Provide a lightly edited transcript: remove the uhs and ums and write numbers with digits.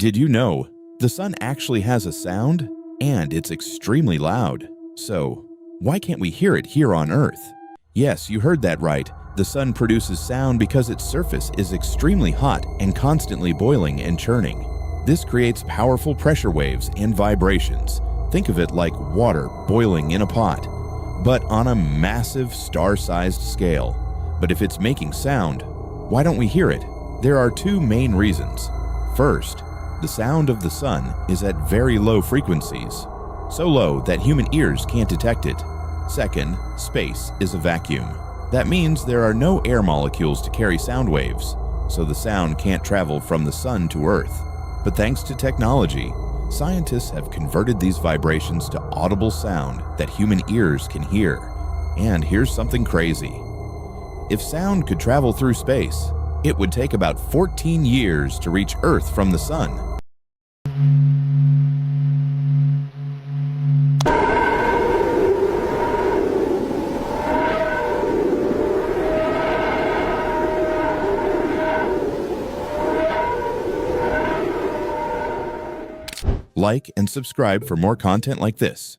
Did you know the sun actually has a sound and it's extremely loud? So, why can't we hear it here on Earth? Yes, you heard that right. The sun produces sound because its surface is extremely hot and constantly boiling and churning. This creates powerful pressure waves and vibrations. Think of it like water boiling in a pot, but on a massive star-sized scale. But if it's making sound, why don't we hear it? There are two main reasons. First, the sound of the sun is at very low frequencies, so low that human ears can't detect it. Second, space is a vacuum. That means there are no air molecules to carry sound waves, so the sound can't travel from the sun to Earth. But thanks to technology, scientists have converted these vibrations to audible sound that human ears can hear. And here's something crazy. If sound could travel through space, it would take about 14 years to reach Earth from the sun. Like and subscribe for more content like this.